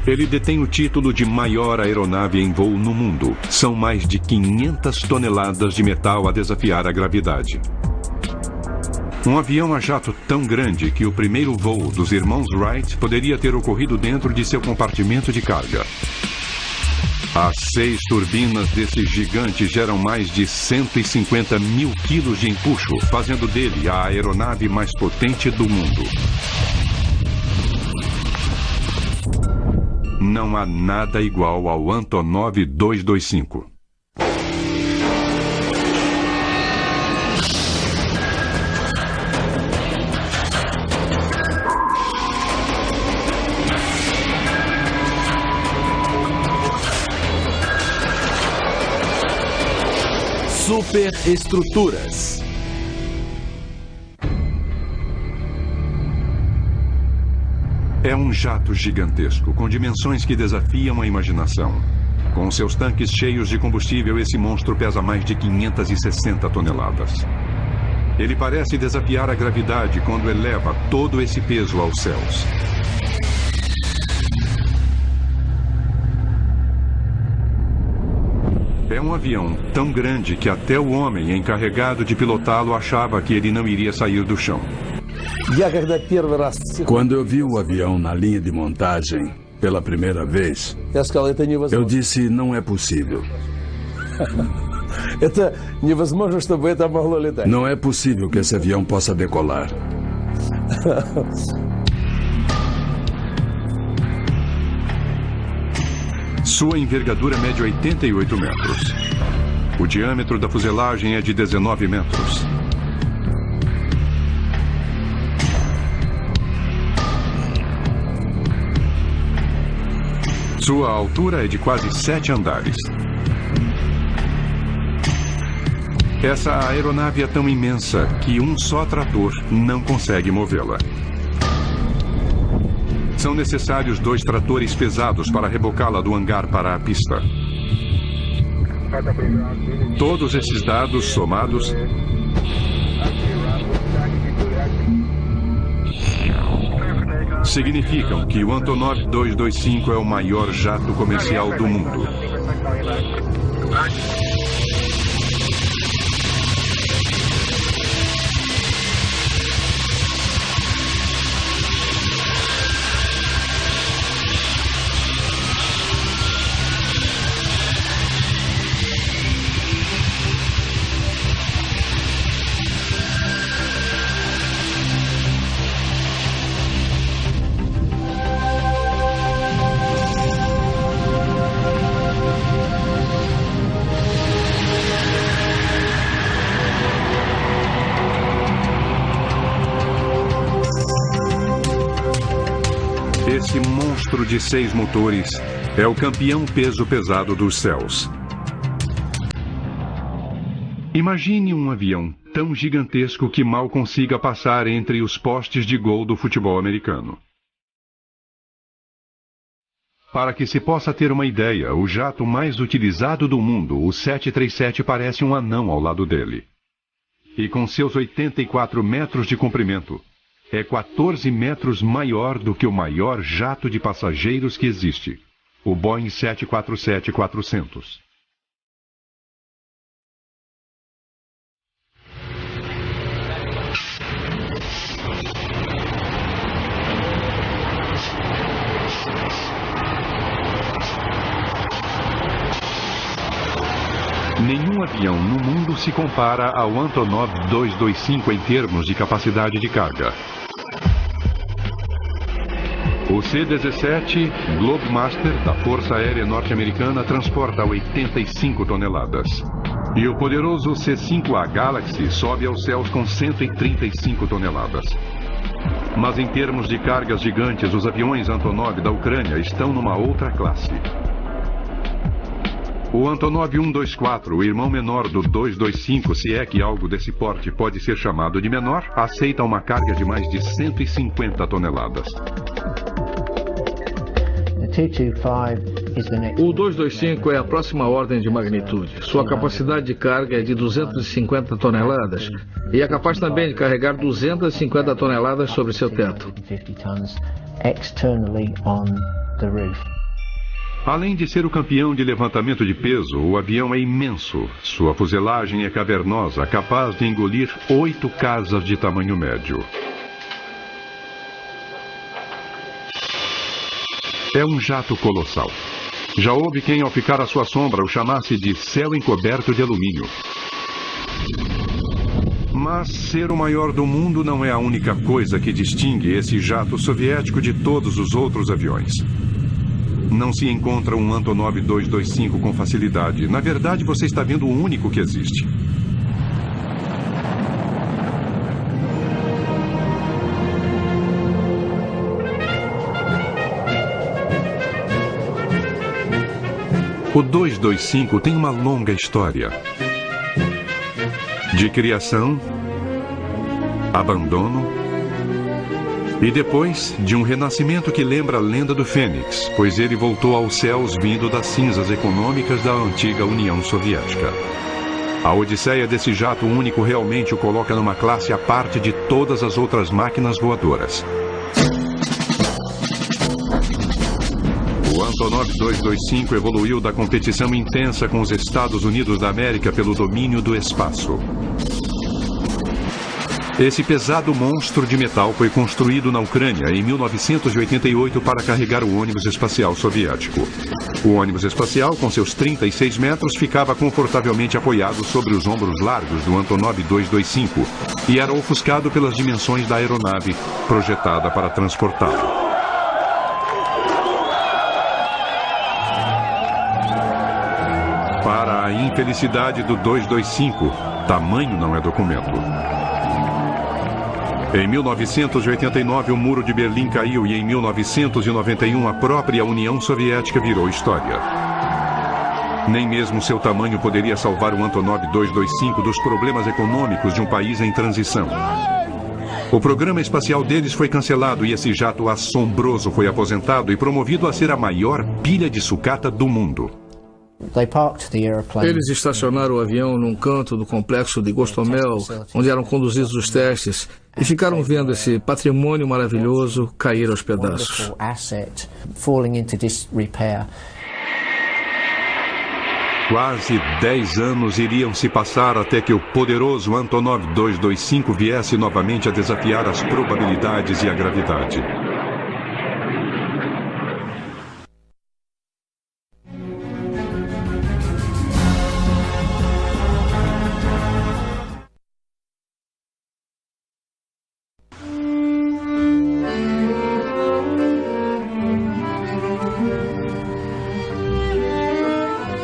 Ele detém o título de maior aeronave em voo no mundo. São mais de 500 toneladas de metal a desafiar a gravidade. Um avião a jato tão grande que o primeiro voo dos irmãos Wright poderia ter ocorrido dentro de seu compartimento de carga. As 6 turbinas desse gigante geram mais de 150 mil quilos de empuxo, fazendo dele a aeronave mais potente do mundo. Não há nada igual ao Antonov 225. Superestruturas. É um jato gigantesco, com dimensões que desafiam a imaginação. Com seus tanques cheios de combustível, esse monstro pesa mais de 560 toneladas. Ele parece desafiar a gravidade quando eleva todo esse peso aos céus. É um avião tão grande que até o homem encarregado de pilotá-lo achava que ele não iria sair do chão. Quando eu vi o avião na linha de montagem pela primeira vez, eu disse, não é possível. Não é possível que esse avião possa decolar. Sua envergadura mede 88 metros. O diâmetro da fuselagem é de 19 metros. Sua altura é de quase 7 andares. Essa aeronave é tão imensa que um só trator não consegue movê-la. São necessários 2 tratores pesados para rebocá-la do hangar para a pista. Todos esses dados somados significam que o Antonov 225 é o maior jato comercial do mundo. Esse monstro de 6 motores é o campeão peso pesado dos céus. Imagine um avião tão gigantesco que mal consiga passar entre os postes de gol do futebol americano. Para que se possa ter uma ideia, o jato mais utilizado do mundo, o 737, parece um anão ao lado dele. E com seus 84 metros de comprimento, é 14 metros maior do que o maior jato de passageiros que existe, o Boeing 747-400. Nenhum avião no mundo se compara ao Antonov 225 em termos de capacidade de carga. O C-17 Globemaster da Força Aérea Norte-Americana transporta 85 toneladas. E o poderoso C-5A Galaxy sobe aos céus com 135 toneladas. Mas em termos de cargas gigantes, os aviões Antonov da Ucrânia estão numa outra classe. O Antonov 124, o irmão menor do 225, se é que algo desse porte pode ser chamado de menor, aceita uma carga de mais de 150 toneladas. O 225 é a próxima ordem de magnitude. Sua capacidade de carga é de 250 toneladas e é capaz também de carregar 250 toneladas sobre seu teto. Além de ser o campeão de levantamento de peso, o avião é imenso. Sua fuselagem é cavernosa, capaz de engolir 8 casas de tamanho médio. É um jato colossal. Já houve quem, ao ficar à sua sombra, o chamasse de céu encoberto de alumínio. Mas ser o maior do mundo não é a única coisa que distingue esse jato soviético de todos os outros aviões. Não se encontra um Antonov 225 com facilidade. Na verdade, você está vendo o único que existe. O 225 tem uma longa história de criação, abandono e depois de um renascimento que lembra a lenda do Fênix, pois ele voltou aos céus vindo das cinzas econômicas da antiga União Soviética. A odisseia desse jato único realmente o coloca numa classe à parte de todas as outras máquinas voadoras. O Antonov 225 evoluiu da competição intensa com os Estados Unidos da América pelo domínio do espaço. Esse pesado monstro de metal foi construído na Ucrânia em 1988 para carregar o ônibus espacial soviético. O ônibus espacial, com seus 36 metros, ficava confortavelmente apoiado sobre os ombros largos do Antonov 225 e era ofuscado pelas dimensões da aeronave projetada para transportá-lo. Para a infelicidade do 225, tamanho não é documento. Em 1989, o Muro de Berlim caiu e em 1991 a própria União Soviética virou história. Nem mesmo seu tamanho poderia salvar o Antonov 225 dos problemas econômicos de um país em transição. O programa espacial deles foi cancelado e esse jato assombroso foi aposentado e promovido a ser a maior pilha de sucata do mundo. Eles estacionaram o avião num canto do complexo de Gostomel, onde eram conduzidos os testes, e ficaram vendo esse patrimônio maravilhoso cair aos pedaços. Quase 10 anos iriam se passar até que o poderoso Antonov 225 viesse novamente a desafiar as probabilidades e a gravidade.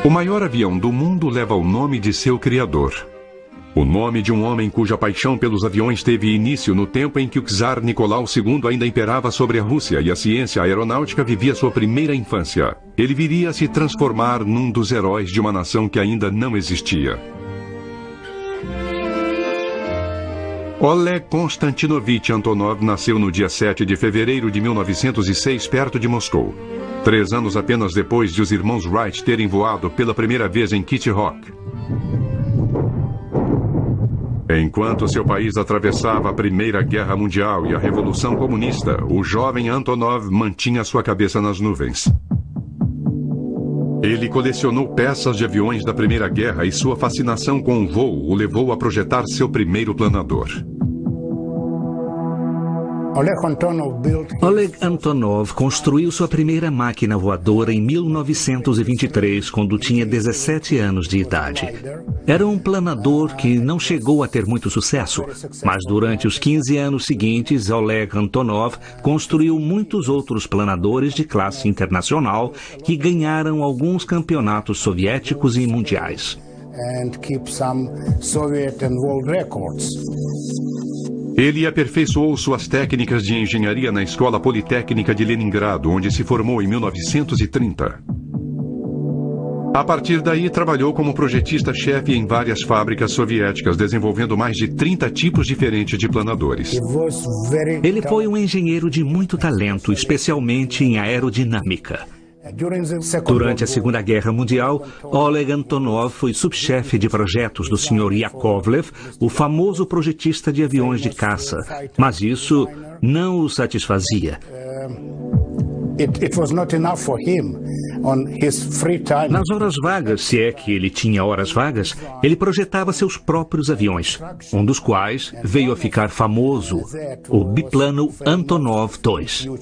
O maior avião do mundo leva o nome de seu criador. O nome de um homem cuja paixão pelos aviões teve início no tempo em que o czar Nicolau II ainda imperava sobre a Rússia e a ciência aeronáutica vivia sua primeira infância. Ele viria a se transformar num dos heróis de uma nação que ainda não existia. Oleg Konstantinovich Antonov nasceu no dia 7 de fevereiro de 1906, perto de Moscou. 3 anos apenas depois de os irmãos Wright terem voado pela primeira vez em Kitty Hawk. Enquanto seu país atravessava a Primeira Guerra Mundial e a Revolução Comunista, o jovem Antonov mantinha sua cabeça nas nuvens. Ele colecionou peças de aviões da Primeira Guerra e sua fascinação com o voo o levou a projetar seu primeiro planador. Oleg Antonov construiu sua primeira máquina voadora em 1923, quando tinha 17 anos de idade. Era um planador que não chegou a ter muito sucesso, mas durante os 15 anos seguintes, Oleg Antonov construiu muitos outros planadores de classe internacional que ganharam alguns campeonatos soviéticos e mundiais. Ele aperfeiçoou suas técnicas de engenharia na Escola Politécnica de Leningrado, onde se formou em 1930. A partir daí, trabalhou como projetista-chefe em várias fábricas soviéticas, desenvolvendo mais de 30 tipos diferentes de planadores. Ele foi um engenheiro de muito talento, especialmente em aerodinâmica. Durante a Segunda Guerra Mundial, Oleg Antonov foi subchefe de projetos do Sr. Yakovlev, o famoso projetista de aviões de caça, mas isso não o satisfazia. Nas horas vagas, se é que ele tinha horas vagas, ele projetava seus próprios aviões, um dos quais veio a ficar famoso, o biplano Antonov II.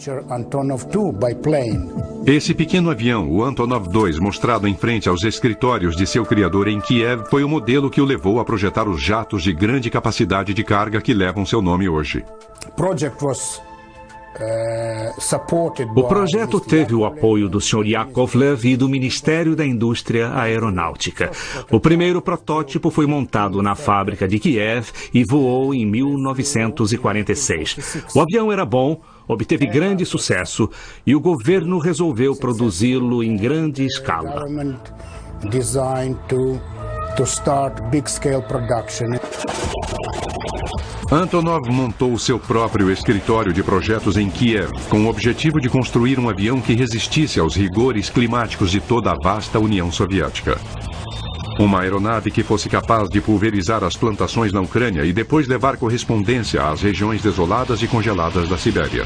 Esse pequeno avião, o Antonov II, mostrado em frente aos escritórios de seu criador em Kiev, foi o modelo que o levou a projetar os jatos de grande capacidade de carga que levam seu nome hoje. O projeto teve o apoio do Sr. Yakovlev e do Ministério da Indústria Aeronáutica. O primeiro protótipo foi montado na fábrica de Kiev e voou em 1946. O avião era bom, obteve grande sucesso e o governo resolveu produzi-lo em grande escala. Antonov montou seu próprio escritório de projetos em Kiev, com o objetivo de construir um avião que resistisse aos rigores climáticos de toda a vasta União Soviética. Uma aeronave que fosse capaz de pulverizar as plantações na Ucrânia e depois levar correspondência às regiões desoladas e congeladas da Sibéria.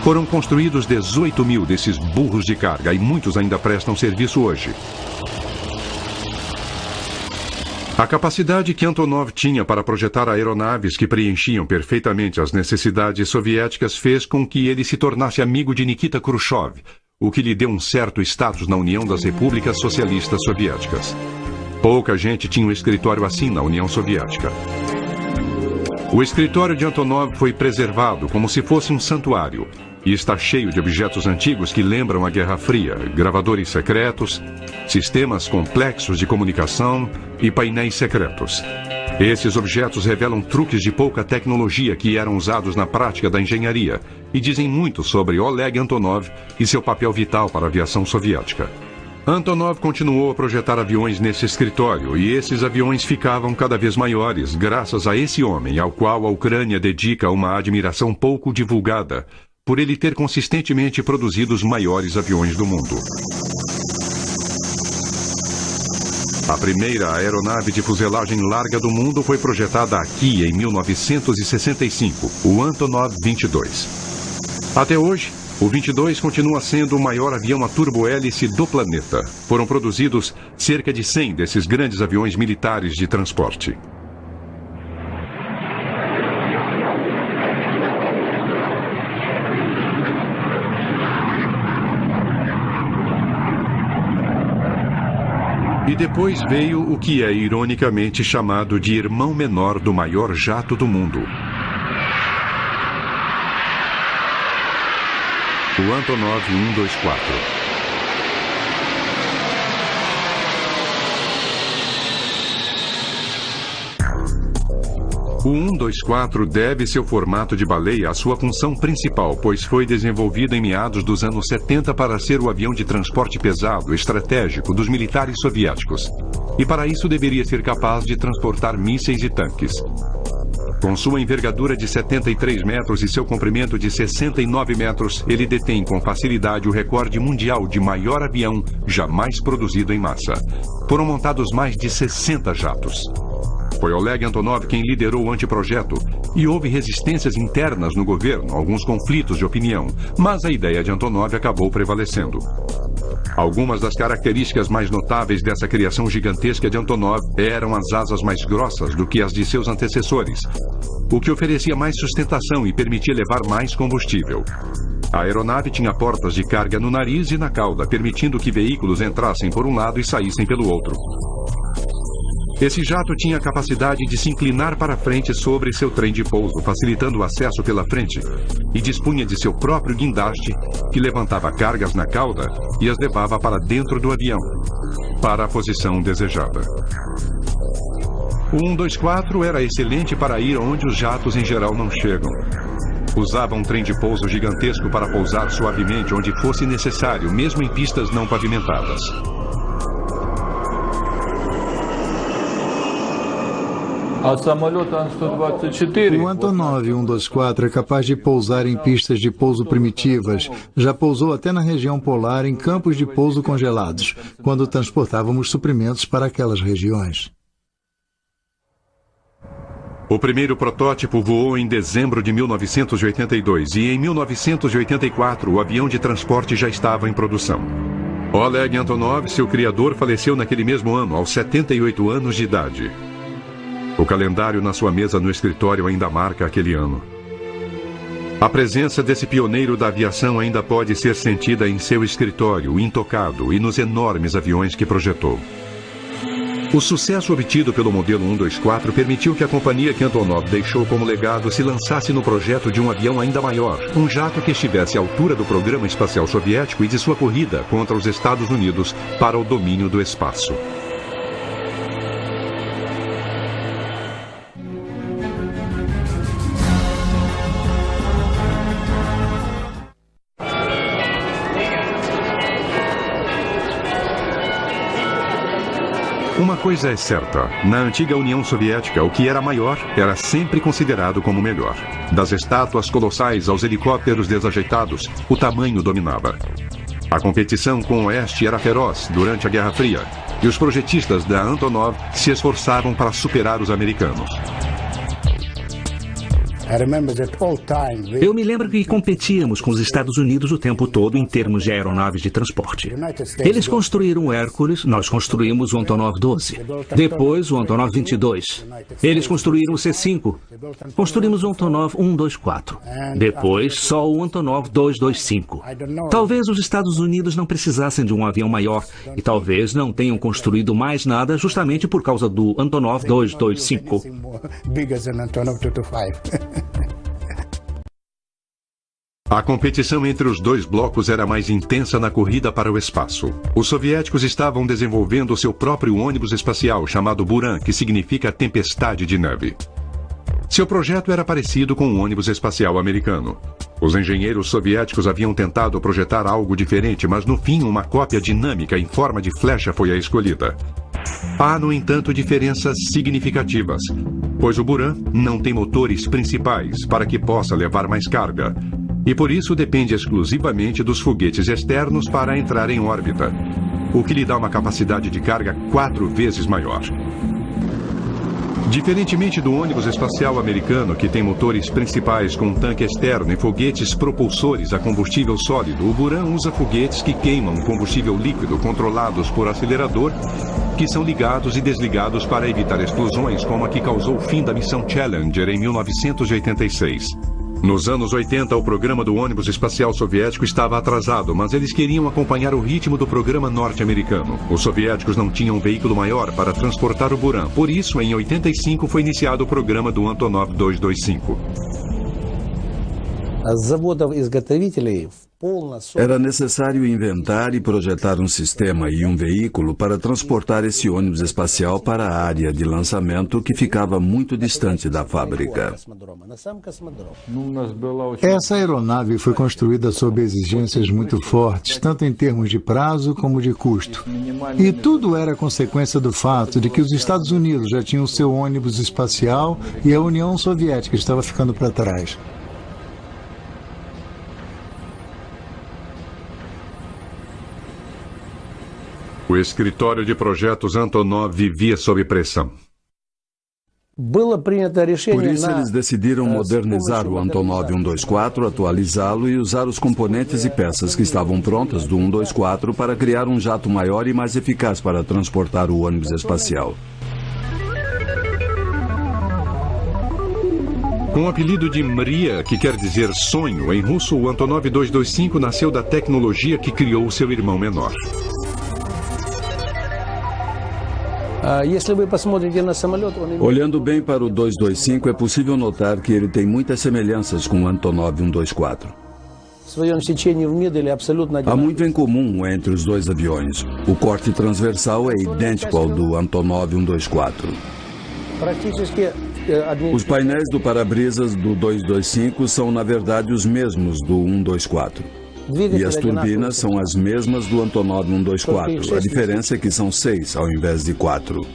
Foram construídos 18 mil desses burros de carga e muitos ainda prestam serviço hoje. A capacidade que Antonov tinha para projetar aeronaves que preenchiam perfeitamente as necessidades soviéticas fez com que ele se tornasse amigo de Nikita Khrushchev, o que lhe deu um certo status na União das Repúblicas Socialistas Soviéticas. Pouca gente tinha um escritório assim na União Soviética. O escritório de Antonov foi preservado como se fosse um santuário e está cheio de objetos antigos que lembram a Guerra Fria, gravadores secretos, sistemas complexos de comunicação e painéis secretos. Esses objetos revelam truques de pouca tecnologia que eram usados na prática da engenharia e dizem muito sobre Oleg Antonov e seu papel vital para a aviação soviética. Antonov continuou a projetar aviões nesse escritório e esses aviões ficavam cada vez maiores graças a esse homem ao qual a Ucrânia dedica uma admiração pouco divulgada, por ele ter consistentemente produzido os maiores aviões do mundo. A primeira aeronave de fuselagem larga do mundo foi projetada aqui em 1965, o Antonov 22. Até hoje, o 22 continua sendo o maior avião a turbohélice do planeta. Foram produzidos cerca de 100 desses grandes aviões militares de transporte. E depois veio o que é ironicamente chamado de irmão menor do maior jato do mundo. O Antonov 124. O 124 deve seu formato de baleia à sua função principal, pois foi desenvolvido em meados dos anos 70 para ser o avião de transporte pesado estratégico dos militares soviéticos. E para isso deveria ser capaz de transportar mísseis e tanques. Com sua envergadura de 73 metros e seu comprimento de 69 metros, ele detém com facilidade o recorde mundial de maior avião jamais produzido em massa. Foram montados mais de 60 jatos. Foi Oleg Antonov quem liderou o anteprojeto e houve resistências internas no governo, alguns conflitos de opinião, mas a ideia de Antonov acabou prevalecendo. Algumas das características mais notáveis dessa criação gigantesca de Antonov eram as asas mais grossas do que as de seus antecessores, o que oferecia mais sustentação e permitia levar mais combustível. A aeronave tinha portas de carga no nariz e na cauda, permitindo que veículos entrassem por um lado e saíssem pelo outro. Esse jato tinha a capacidade de se inclinar para frente sobre seu trem de pouso, facilitando o acesso pela frente, e dispunha de seu próprio guindaste, que levantava cargas na cauda e as levava para dentro do avião, para a posição desejada. O 124 era excelente para ir onde os jatos em geral não chegam. Usava um trem de pouso gigantesco para pousar suavemente onde fosse necessário, mesmo em pistas não pavimentadas. O Antonov 124 é capaz de pousar em pistas de pouso primitivas. Já pousou até na região polar em campos de pouso congelados, quando transportávamos suprimentos para aquelas regiões. O primeiro protótipo voou em dezembro de 1982 e em 1984 o avião de transporte já estava em produção. Oleg Antonov, seu criador, faleceu naquele mesmo ano, aos 78 anos de idade. O calendário na sua mesa no escritório ainda marca aquele ano. A presença desse pioneiro da aviação ainda pode ser sentida em seu escritório, intocado, e nos enormes aviões que projetou. O sucesso obtido pelo modelo 124 permitiu que a companhia que Antonov deixou como legado se lançasse no projeto de um avião ainda maior, um jato que estivesse à altura do programa espacial soviético e de sua corrida contra os Estados Unidos para o domínio do espaço. Uma coisa é certa, na antiga União Soviética, o que era maior era sempre considerado como melhor. Das estátuas colossais aos helicópteros desajeitados, o tamanho dominava. A competição com o Oeste era feroz durante a Guerra Fria, e os projetistas da Antonov se esforçavam para superar os americanos. Eu me lembro que competíamos com os Estados Unidos o tempo todo em termos de aeronaves de transporte. Eles construíram o Hércules, nós construímos o Antonov 12. Depois o Antonov 22. Eles construíram o C-5. Construímos o Antonov 124. Depois só o Antonov 225. Talvez os Estados Unidos não precisassem de um avião maior e talvez não tenham construído mais nada justamente por causa do Antonov 225. A competição entre os dois blocos era mais intensa na corrida para o espaço. Os soviéticos estavam desenvolvendo seu próprio ônibus espacial chamado Buran, que significa tempestade de neve. Seu projeto era parecido com o ônibus espacial americano. Os engenheiros soviéticos haviam tentado projetar algo diferente, mas no fim uma cópia dinâmica em forma de flecha foi a escolhida. Há, no entanto, diferenças significativas, pois o Buran não tem motores principais para que possa levar mais carga, e por isso depende exclusivamente dos foguetes externos para entrar em órbita, o que lhe dá uma capacidade de carga 4 vezes maior. Diferentemente do ônibus espacial americano, que tem motores principais com tanque externo e foguetes propulsores a combustível sólido, o Buran usa foguetes que queimam combustível líquido controlados por acelerador, que são ligados e desligados para evitar explosões como a que causou o fim da missão Challenger em 1986. Nos anos 80, o programa do ônibus espacial soviético estava atrasado, mas eles queriam acompanhar o ritmo do programa norte-americano. Os soviéticos não tinham um veículo maior para transportar o Buran, por isso, em 85, foi iniciado o programa do Antonov 225. Era necessário inventar e projetar um sistema e um veículo para transportar esse ônibus espacial para a área de lançamento que ficava muito distante da fábrica. Essa aeronave foi construída sob exigências muito fortes, tanto em termos de prazo como de custo. E tudo era consequência do fato de que os Estados Unidos já tinham seu ônibus espacial e a União Soviética estava ficando para trás. O escritório de projetos Antonov vivia sob pressão. Por isso, eles decidiram modernizar o Antonov 124, atualizá-lo e usar os componentes e peças que estavam prontas do 124 para criar um jato maior e mais eficaz para transportar o ônibus espacial. Com o apelido de Mria, que quer dizer sonho, em russo, o Antonov 225 nasceu da tecnologia que criou seu irmão menor. Olhando bem para o 225, é possível notar que ele tem muitas semelhanças com o Antonov 124. Há muito em comum entre os dois aviões. O corte transversal é idêntico ao do Antonov 124. Os painéis do para-brisas do 225 são, na verdade, os mesmos do 124. E as turbinas são as mesmas do Antonov 124. A diferença é que são 6 ao invés de 4.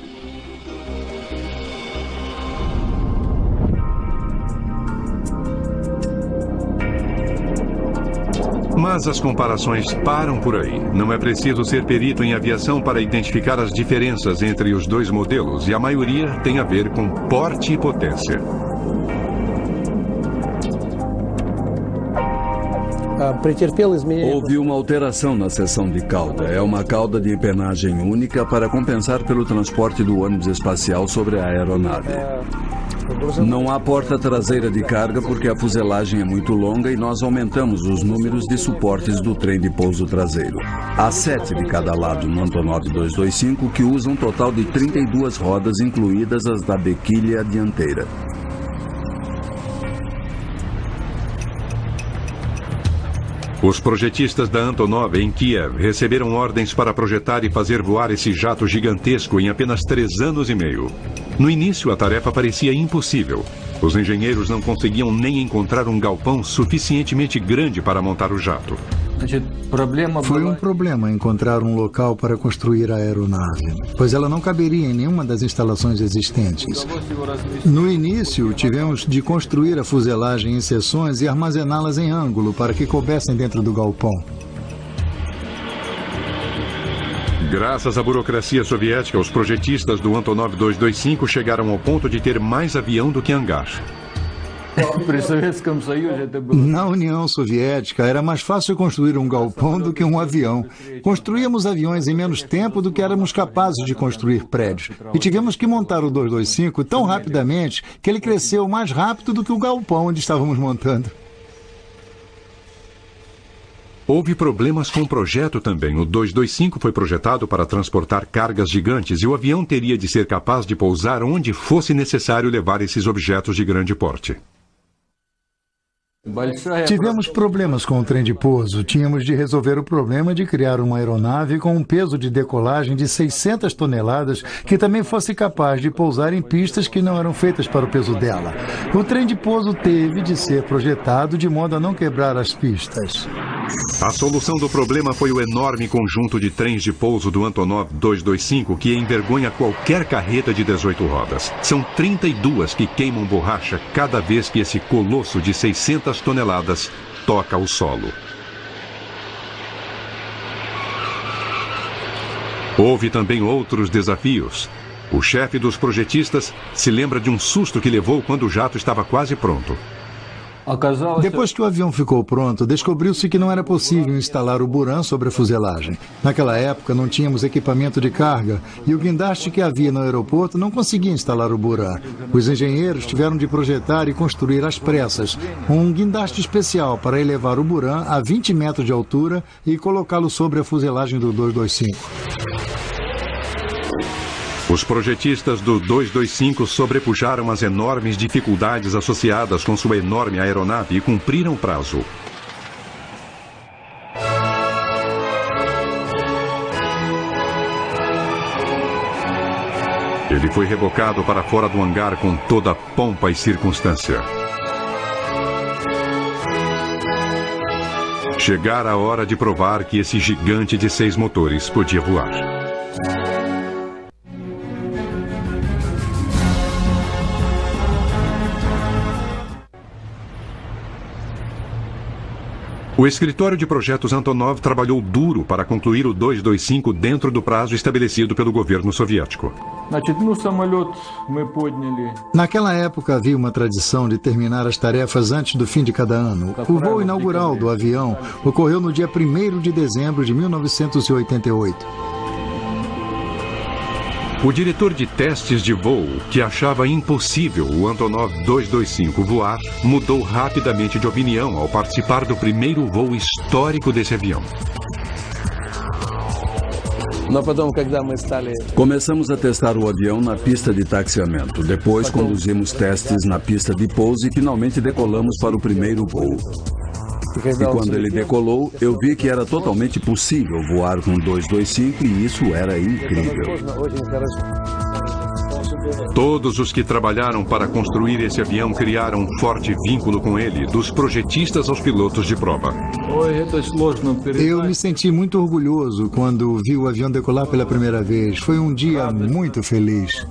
Mas as comparações param por aí. Não é preciso ser perito em aviação para identificar as diferenças entre os dois modelos, e a maioria tem a ver com porte e potência. Houve uma alteração na seção de cauda. É uma cauda de empenagem única para compensar pelo transporte do ônibus espacial sobre a aeronave. Não há porta traseira de carga porque a fuselagem é muito longa e nós aumentamos os números de suportes do trem de pouso traseiro. Há 7 de cada lado no Antonov 225, que usam um total de 32 rodas, incluídas as da bequilha dianteira. Os projetistas da Antonov em Kiev receberam ordens para projetar e fazer voar esse jato gigantesco em apenas 3 anos e meio. No início, a tarefa parecia impossível. Os engenheiros não conseguiam nem encontrar um galpão suficientemente grande para montar o jato. Foi um problema encontrar um local para construir a aeronave, pois ela não caberia em nenhuma das instalações existentes. No início, tivemos de construir a fuselagem em seções e armazená-las em ângulo para que coubessem dentro do galpão. Graças à burocracia soviética, os projetistas do Antonov 225 chegaram ao ponto de ter mais avião do que hangar. Na União Soviética, era mais fácil construir um galpão do que um avião. Construíamos aviões em menos tempo do que éramos capazes de construir prédios. E tivemos que montar o 225 tão rapidamente que ele cresceu mais rápido do que o galpão onde estávamos montando. Houve problemas com o projeto também. O 225 foi projetado para transportar cargas gigantes e o avião teria de ser capaz de pousar onde fosse necessário levar esses objetos de grande porte. Tivemos problemas com o trem de pouso. Tínhamos de resolver o problema de criar uma aeronave com um peso de decolagem de 600 toneladas que também fosse capaz de pousar em pistas que não eram feitas para o peso dela. O trem de pouso teve de ser projetado de modo a não quebrar as pistas. A solução do problema foi o enorme conjunto de trens de pouso do Antonov 225, que envergonha qualquer carreta de 18 rodas. São 32 que queimam borracha cada vez que esse colosso de 600 toneladas toca o solo. Houve também outros desafios. O chefe dos projetistas se lembra de um susto que levou quando o jato estava quase pronto. Depois que o avião ficou pronto, descobriu-se que não era possível instalar o Buran sobre a fuselagem. Naquela época não tínhamos equipamento de carga e o guindaste que havia no aeroporto não conseguia instalar o Buran. Os engenheiros tiveram de projetar e construir às pressas um guindaste especial para elevar o Buran a 20 metros de altura e colocá-lo sobre a fuselagem do 225. Os projetistas do 225 sobrepujaram as enormes dificuldades associadas com sua enorme aeronave e cumpriram o prazo. Ele foi rebocado para fora do hangar com toda a pompa e circunstância. Chegara a hora de provar que esse gigante de 6 motores podia voar. O escritório de projetos Antonov trabalhou duro para concluir o 225 dentro do prazo estabelecido pelo governo soviético. Naquela época havia uma tradição de terminar as tarefas antes do fim de cada ano. O voo inaugural do avião ocorreu no dia 1º de dezembro de 1988. O diretor de testes de voo, que achava impossível o Antonov 225 voar, mudou rapidamente de opinião ao participar do primeiro voo histórico desse avião. Começamos a testar o avião na pista de taxiamento. Depois conduzimos testes na pista de pouso e finalmente decolamos para o primeiro voo. E quando ele decolou, eu vi que era totalmente possível voar com 225 e isso era incrível. Todos os que trabalharam para construir esse avião criaram um forte vínculo com ele, dos projetistas aos pilotos de prova. Eu me senti muito orgulhoso quando vi o avião decolar pela primeira vez. Foi um dia muito feliz.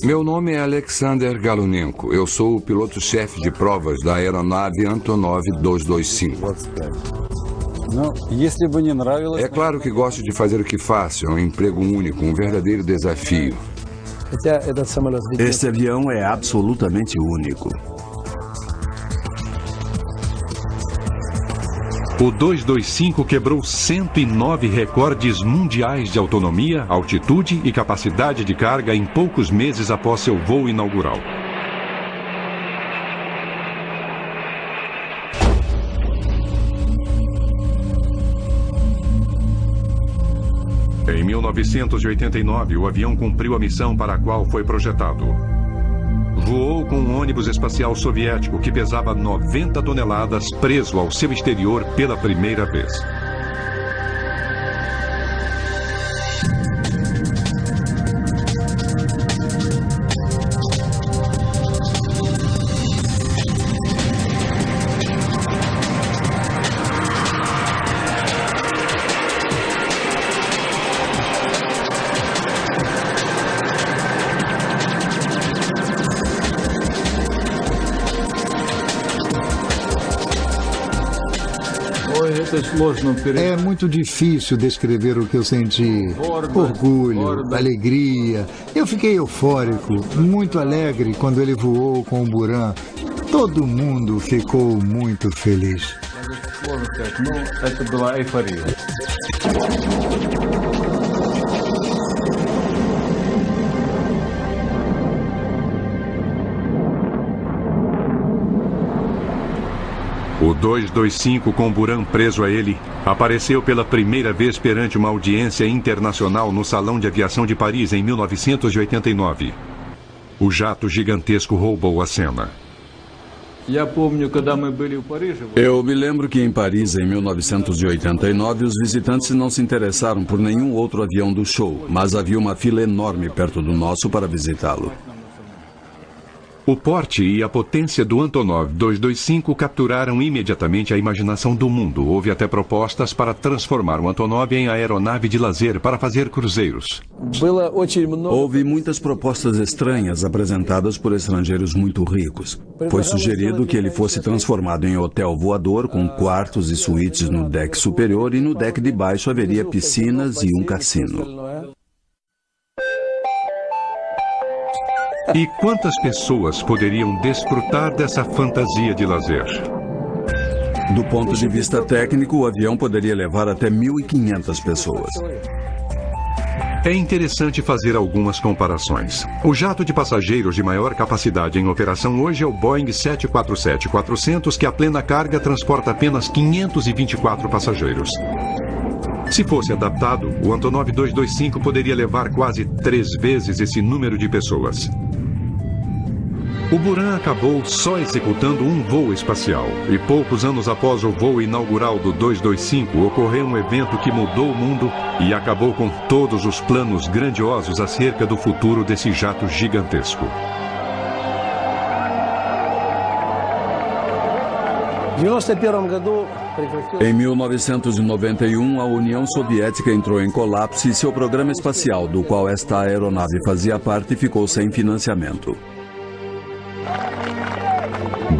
Meu nome é Alexander Galunenko. Eu sou o piloto-chefe de provas da aeronave Antonov 225. É claro que gosto de fazer o que faço. É um emprego único, um verdadeiro desafio. Este avião é absolutamente único. O 225 quebrou 109 recordes mundiais de autonomia, altitude e capacidade de carga em poucos meses após seu voo inaugural. Em 1989, o avião cumpriu a missão para a qual foi projetado. Voou com um ônibus espacial soviético que pesava 90 toneladas preso ao seu exterior pela primeira vez. É muito difícil descrever o que eu senti. Orgulho, alegria. Eu fiquei eufórico, muito alegre quando ele voou com o Buran. Todo mundo ficou muito feliz. O 225, com Buran preso a ele, apareceu pela primeira vez perante uma audiência internacional no Salão de Aviação de Paris em 1989. O jato gigantesco roubou a cena. Eu me lembro que em Paris, em 1989, os visitantes não se interessaram por nenhum outro avião do show, mas havia uma fila enorme perto do nosso para visitá-lo. O porte e a potência do Antonov 225 capturaram imediatamente a imaginação do mundo. Houve até propostas para transformar o Antonov em aeronave de lazer para fazer cruzeiros. Houve muitas propostas estranhas apresentadas por estrangeiros muito ricos. Foi sugerido que ele fosse transformado em hotel voador com quartos e suítes no deck superior e no deck de baixo haveria piscinas e um cassino. E quantas pessoas poderiam desfrutar dessa fantasia de lazer? Do ponto de vista técnico, o avião poderia levar até 1.500 pessoas. É interessante fazer algumas comparações. O jato de passageiros de maior capacidade em operação hoje é o Boeing 747-400, que a plena carga transporta apenas 524 passageiros. Se fosse adaptado, o Antonov 225 poderia levar quase 3 vezes esse número de pessoas. O Buran acabou só executando um voo espacial, e poucos anos após o voo inaugural do 225, ocorreu um evento que mudou o mundo e acabou com todos os planos grandiosos acerca do futuro desse jato gigantesco. Em 1991, a União Soviética entrou em colapso e seu programa espacial, do qual esta aeronave fazia parte, ficou sem financiamento.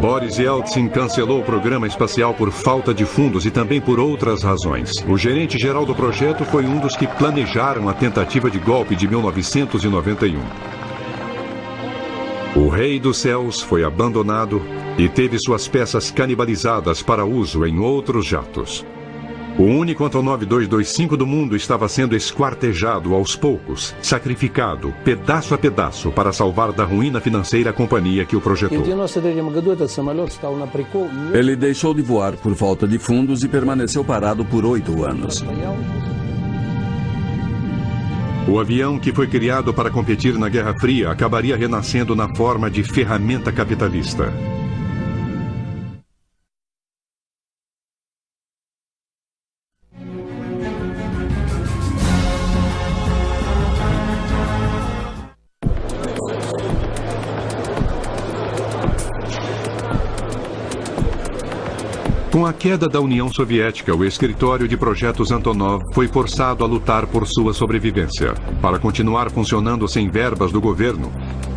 Boris Yeltsin cancelou o programa espacial por falta de fundos e também por outras razões. O gerente-geral do projeto foi um dos que planejaram a tentativa de golpe de 1991. O Rei dos Céus foi abandonado e teve suas peças canibalizadas para uso em outros jatos. O único Antonov 225 do mundo estava sendo esquartejado aos poucos, sacrificado, pedaço a pedaço, para salvar da ruína financeira a companhia que o projetou. Ele deixou de voar por falta de fundos e permaneceu parado por 8 anos. O avião que foi criado para competir na Guerra Fria acabaria renascendo na forma de ferramenta capitalista. Com a queda da União Soviética, o escritório de projetos Antonov foi forçado a lutar por sua sobrevivência. Para continuar funcionando sem verbas do governo,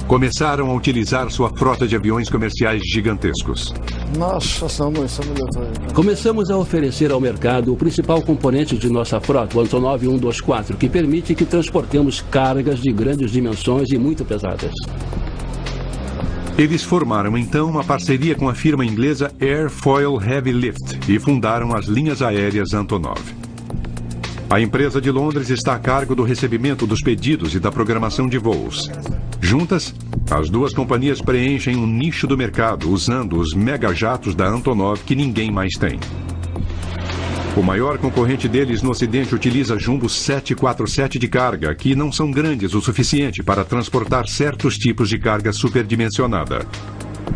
começaram a utilizar sua frota de aviões comerciais gigantescos. Começamos a oferecer ao mercado o principal componente de nossa frota, o Antonov 124, que permite que transportemos cargas de grandes dimensões e muito pesadas. Eles formaram então uma parceria com a firma inglesa Airfoil Heavy Lift e fundaram as linhas aéreas Antonov. A empresa de Londres está a cargo do recebimento dos pedidos e da programação de voos. Juntas, as duas companhias preenchem um nicho do mercado usando os megajatos da Antonov que ninguém mais tem. O maior concorrente deles no Ocidente utiliza Jumbo 747 de carga, que não são grandes o suficiente para transportar certos tipos de carga superdimensionada.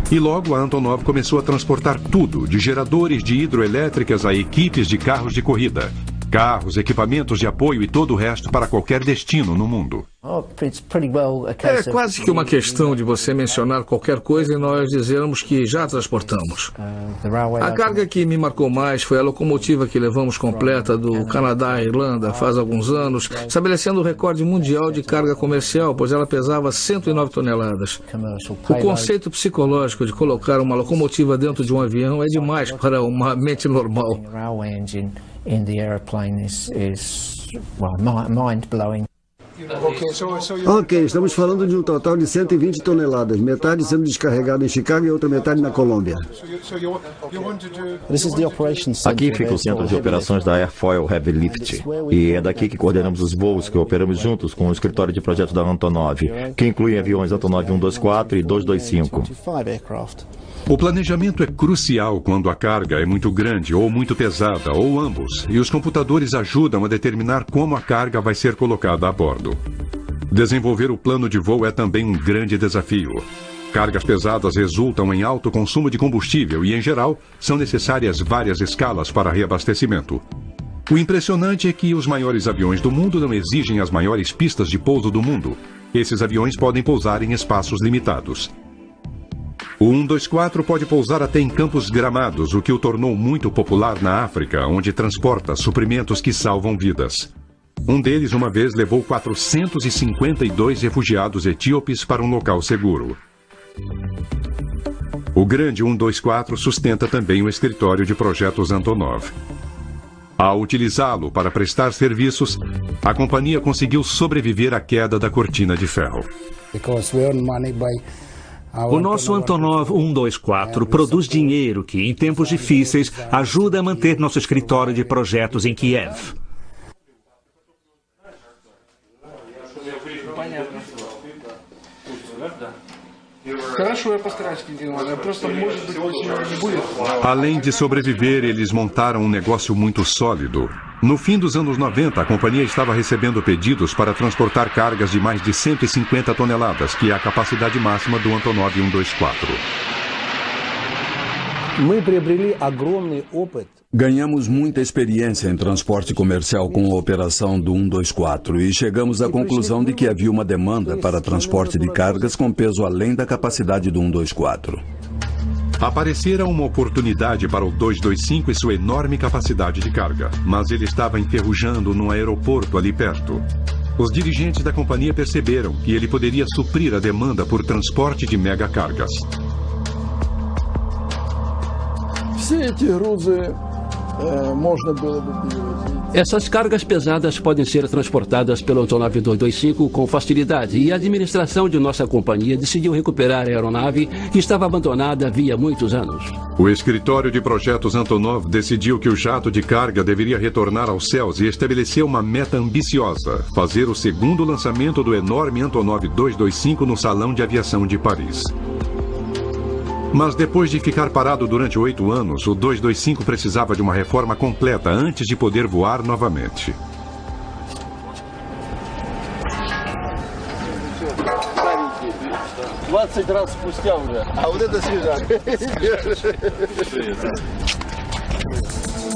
E logo a Antonov começou a transportar tudo, de geradores de hidroelétricas a equipes de carros de corrida, carros, equipamentos de apoio e todo o resto para qualquer destino no mundo. É quase que uma questão de você mencionar qualquer coisa e nós dizermos que já transportamos. A carga que me marcou mais foi a locomotiva que levamos completa do Canadá à Irlanda faz alguns anos, estabelecendo o recorde mundial de carga comercial, pois ela pesava 109 toneladas. O conceito psicológico de colocar uma locomotiva dentro de um avião é demais para uma mente normal. Ok, estamos falando de um total de 120 toneladas, metade sendo descarregada em Chicago e outra metade na Colômbia. Aqui fica o centro de operações da Airfoil Heavy Lift, e é daqui que coordenamos os voos que operamos juntos com o escritório de projetos da Antonov, que inclui aviões Antonov 124 e 225. O planejamento é crucial quando a carga é muito grande ou muito pesada, ou ambos, e os computadores ajudam a determinar como a carga vai ser colocada a bordo. Desenvolver o plano de voo é também um grande desafio. Cargas pesadas resultam em alto consumo de combustível e, em geral, são necessárias várias escalas para reabastecimento. O impressionante é que os maiores aviões do mundo não exigem as maiores pistas de pouso do mundo. Esses aviões podem pousar em espaços limitados. O 124 pode pousar até em campos gramados, o que o tornou muito popular na África, onde transporta suprimentos que salvam vidas. Um deles, uma vez, levou 452 refugiados etíopes para um local seguro. O grande 124 sustenta também o escritório de projetos Antonov. Ao utilizá-lo para prestar serviços, a companhia conseguiu sobreviver à queda da cortina de ferro. O nosso Antonov 124 produz dinheiro que, em tempos difíceis, ajuda a manter nosso escritório de projetos em Kiev. Além de sobreviver, eles montaram um negócio muito sólido. No fim dos anos 90, a companhia estava recebendo pedidos para transportar cargas de mais de 150 toneladas, que é a capacidade máxima do Antonov 124. Ganhamos muita experiência em transporte comercial com a operação do 124 e chegamos à conclusão de que havia uma demanda para transporte de cargas com peso além da capacidade do 124. Aparecera uma oportunidade para o 225 e sua enorme capacidade de carga, mas ele estava enferrujando num aeroporto ali perto. Os dirigentes da companhia perceberam que ele poderia suprir a demanda por transporte de mega cargas. Essas cargas pesadas podem ser transportadas pelo Antonov 225 com facilidade, e a administração de nossa companhia decidiu recuperar a aeronave que estava abandonada havia muitos anos. O escritório de projetos Antonov decidiu que o jato de carga deveria retornar aos céus e estabeleceu uma meta ambiciosa: fazer o segundo lançamento do enorme Antonov 225 no Salão de Aviação de Paris. Mas depois de ficar parado durante 8 anos, o 225 precisava de uma reforma completa antes de poder voar novamente.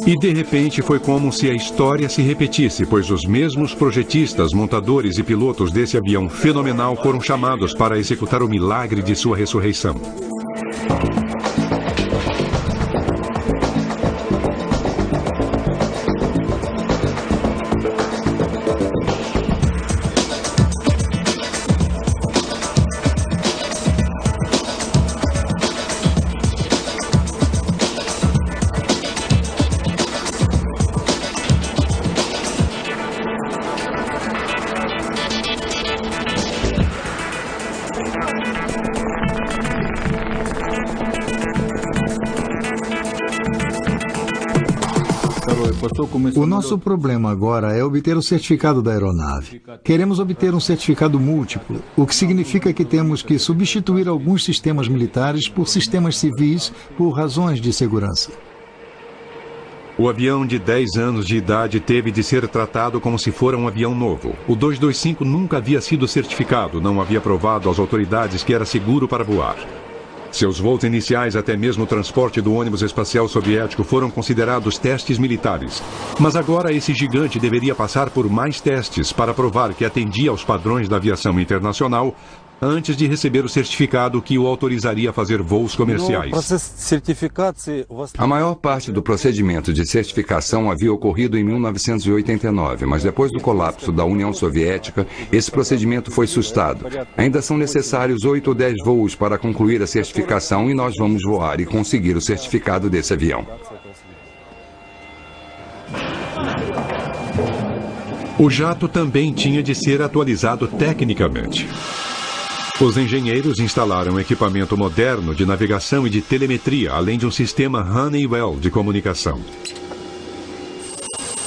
E de repente foi como se a história se repetisse, pois os mesmos projetistas, montadores e pilotos desse avião fenomenal foram chamados para executar o milagre de sua ressurreição. O nosso problema agora é obter o certificado da aeronave. Queremos obter um certificado múltiplo, o que significa que temos que substituir alguns sistemas militares por sistemas civis por razões de segurança. O avião de 10 anos de idade teve de ser tratado como se fora um avião novo. O 225 nunca havia sido certificado, não havia provado às autoridades que era seguro para voar. Seus voos iniciais, até mesmo o transporte do ônibus espacial soviético, foram considerados testes militares. Mas agora esse gigante deveria passar por mais testes para provar que atendia aos padrões da aviação internacional antes de receber o certificado que o autorizaria a fazer voos comerciais. A maior parte do procedimento de certificação havia ocorrido em 1989, mas depois do colapso da União Soviética, esse procedimento foi sustado. Ainda são necessários 8 ou 10 voos para concluir a certificação e nós vamos voar e conseguir o certificado desse avião. O jato também tinha de ser atualizado tecnicamente. Os engenheiros instalaram equipamento moderno de navegação e de telemetria, além de um sistema Honeywell de comunicação.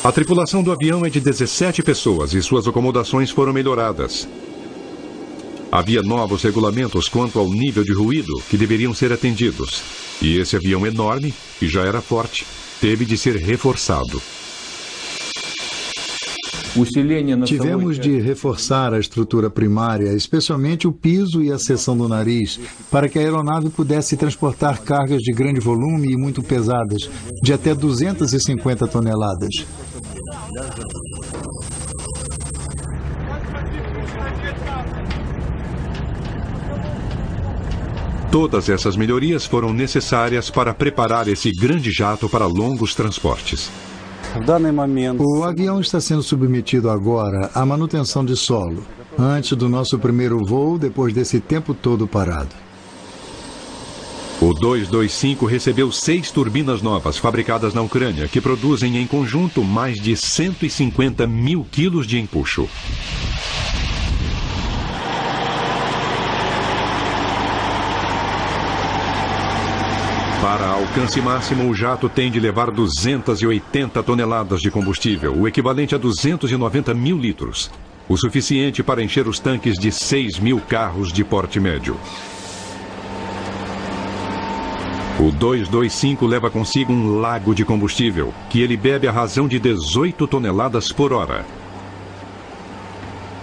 A tripulação do avião é de 17 pessoas e suas acomodações foram melhoradas. Havia novos regulamentos quanto ao nível de ruído que deveriam ser atendidos. E esse avião enorme, que já era forte, teve de ser reforçado. Tivemos de reforçar a estrutura primária, especialmente o piso e a seção do nariz, para que a aeronave pudesse transportar cargas de grande volume e muito pesadas, de até 250 toneladas. Todas essas melhorias foram necessárias para preparar esse grande jato para longos transportes. O avião está sendo submetido agora à manutenção de solo, antes do nosso primeiro voo, depois desse tempo todo parado. O 225 recebeu 6 turbinas novas fabricadas na Ucrânia, que produzem em conjunto mais de 150 mil quilos de empuxo. Para alcance máximo, o jato tem de levar 280 toneladas de combustível, o equivalente a 290 mil litros, o suficiente para encher os tanques de 6 mil carros de porte médio. O 225 leva consigo um lago de combustível, que ele bebe à razão de 18 toneladas por hora.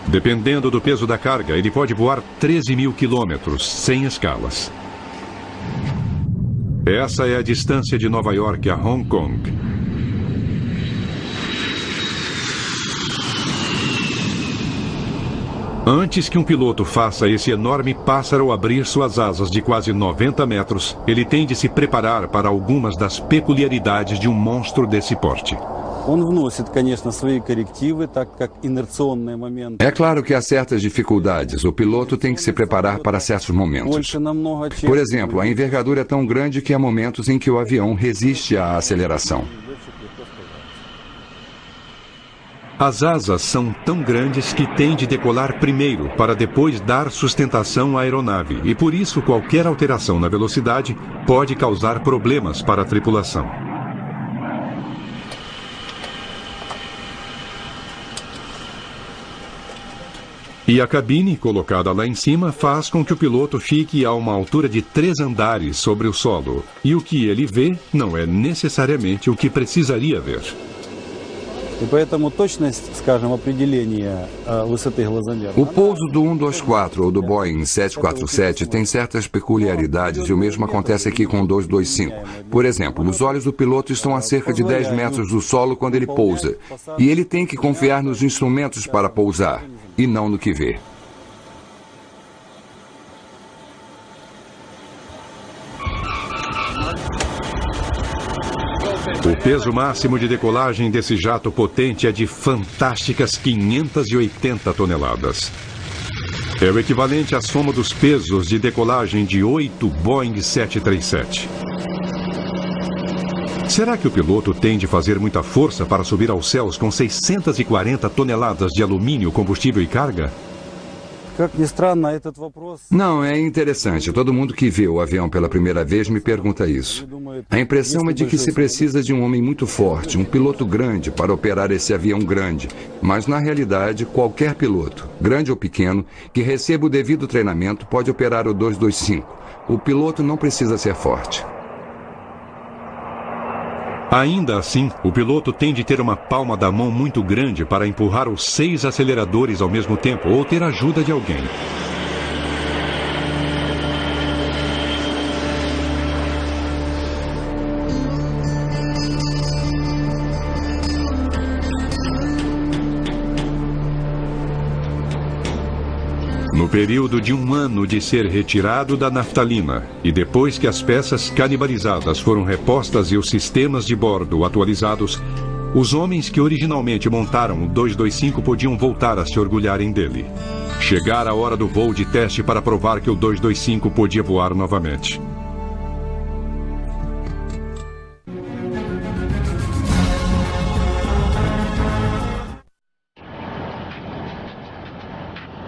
Dependendo do peso da carga, ele pode voar 13 mil quilômetros, sem escalas. Essa é a distância de Nova York a Hong Kong. Antes que um piloto faça esse enorme pássaro abrir suas asas de quase 90 metros, ele tem de se preparar para algumas das peculiaridades de um monstro desse porte. É claro que há certas dificuldades. O piloto tem que se preparar para certos momentos. Por exemplo, a envergadura é tão grande que há momentos em que o avião resiste à aceleração. As asas são tão grandes que tem de decolar primeiro para depois dar sustentação à aeronave, e por isso qualquer alteração na velocidade pode causar problemas para a tripulação. E a cabine, colocada lá em cima, faz com que o piloto fique a uma altura de 3 andares sobre o solo. E o que ele vê não é necessariamente o que precisaria ver. O pouso do 124 ou do Boeing 747 tem certas peculiaridades e o mesmo acontece aqui com o 225. Por exemplo, os olhos do piloto estão a cerca de 10 metros do solo quando ele pousa. E ele tem que confiar nos instrumentos para pousar, e não no que vê. O peso máximo de decolagem desse jato potente é de fantásticas 580 toneladas. É o equivalente à soma dos pesos de decolagem de 8 Boeing 737. Será que o piloto tem de fazer muita força para subir aos céus com 640 toneladas de alumínio, combustível e carga? Não, é interessante. Todo mundo que vê o avião pela primeira vez me pergunta isso. A impressão é de que se precisa de um homem muito forte, um piloto grande para operar esse avião grande. Mas, na realidade, qualquer piloto, grande ou pequeno, que receba o devido treinamento pode operar o 225. O piloto não precisa ser forte. Ainda assim, o piloto tem de ter uma palma da mão muito grande para empurrar os 6 aceleradores ao mesmo tempo ou ter ajuda de alguém. No período de 1 ano de ser retirado da naftalina e depois que as peças canibalizadas foram repostas e os sistemas de bordo atualizados, os homens que originalmente montaram o 225 podiam voltar a se orgulharem dele. Chegara a hora do voo de teste para provar que o 225 podia voar novamente.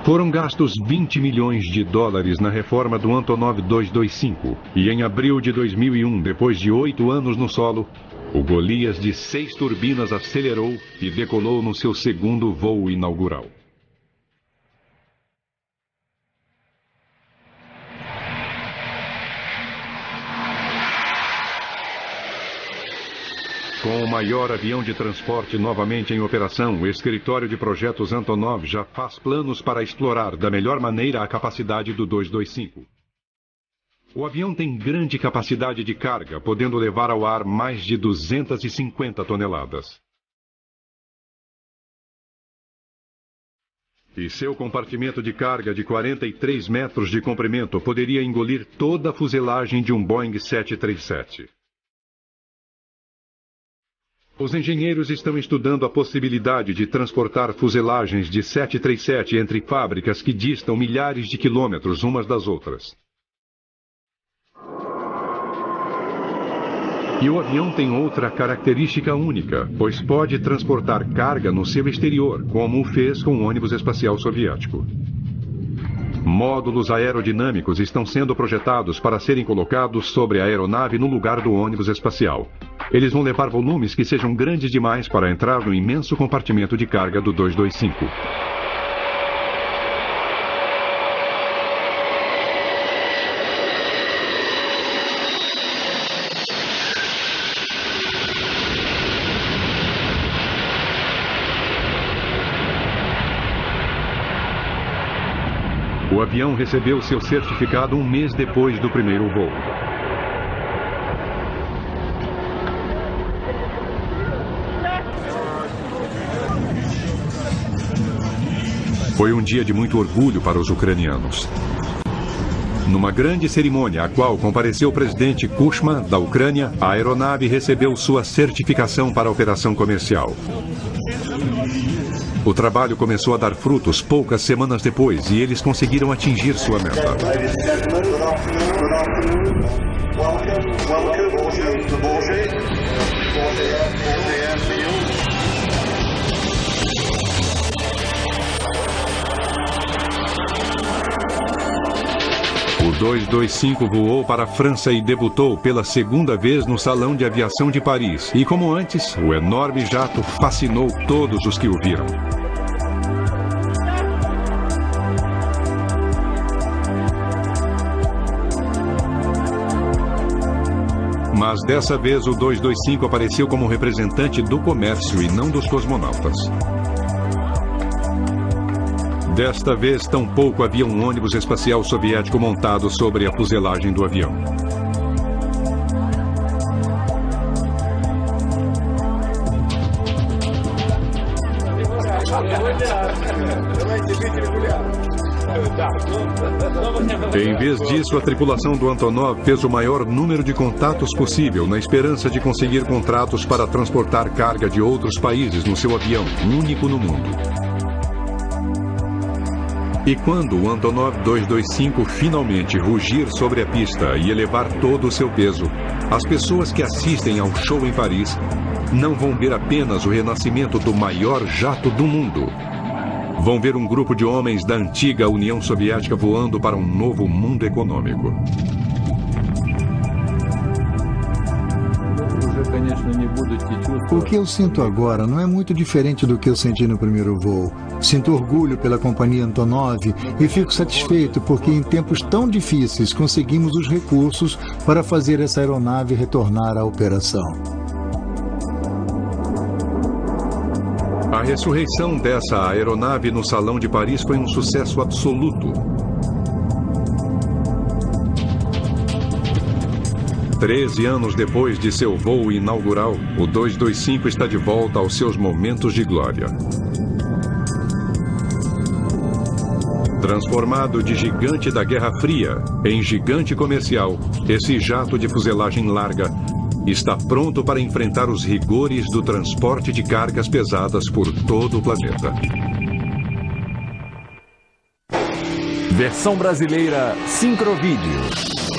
Foram gastos 20 milhões de dólares na reforma do Antonov 225 e em abril de 2001, depois de 8 anos no solo, o Golias de 6 turbinas acelerou e decolou no seu segundo voo inaugural. Com o maior avião de transporte novamente em operação, o escritório de projetos Antonov já faz planos para explorar da melhor maneira a capacidade do 225. O avião tem grande capacidade de carga, podendo levar ao ar mais de 250 toneladas. E seu compartimento de carga de 43 metros de comprimento poderia engolir toda a fuselagem de um Boeing 737. Os engenheiros estão estudando a possibilidade de transportar fuselagens de 737 entre fábricas que distam milhares de quilômetros umas das outras. E o avião tem outra característica única, pois pode transportar carga no seu exterior, como o fez com o ônibus espacial soviético. Módulos aerodinâmicos estão sendo projetados para serem colocados sobre a aeronave no lugar do ônibus espacial. Eles vão levar volumes que sejam grandes demais para entrar no imenso compartimento de carga do 225. O avião recebeu seu certificado 1 mês depois do primeiro voo. Foi um dia de muito orgulho para os ucranianos. Numa grande cerimônia, a qual compareceu o presidente Kuchma, da Ucrânia, a aeronave recebeu sua certificação para a operação comercial. O trabalho começou a dar frutos poucas semanas depois e eles conseguiram atingir sua meta. O 225 voou para a França e debutou pela segunda vez no Salão de Aviação de Paris. E como antes, o enorme jato fascinou todos os que o viram. Mas dessa vez o 225 apareceu como representante do comércio e não dos cosmonautas. Desta vez, tampouco havia um ônibus espacial soviético montado sobre a fuselagem do avião. Em vez disso, a tripulação do Antonov fez o maior número de contatos possível, na esperança de conseguir contratos para transportar carga de outros países no seu avião, único no mundo. E quando o Antonov 225 finalmente rugir sobre a pista e elevar todo o seu peso, as pessoas que assistem ao show em Paris não vão ver apenas o renascimento do maior jato do mundo. vão ver um grupo de homens da antiga União Soviética voando para um novo mundo econômico. O que eu sinto agora não é muito diferente do que eu senti no primeiro voo. Sinto orgulho pela companhia Antonov e fico satisfeito porque em tempos tão difíceis conseguimos os recursos para fazer essa aeronave retornar à operação. A ressurreição dessa aeronave no Salão de Paris foi um sucesso absoluto. 13 anos depois de seu voo inaugural, o 225 está de volta aos seus momentos de glória. Transformado de gigante da Guerra Fria em gigante comercial, esse jato de fuselagem larga está pronto para enfrentar os rigores do transporte de cargas pesadas por todo o planeta. Versão brasileira Sincrovídeo.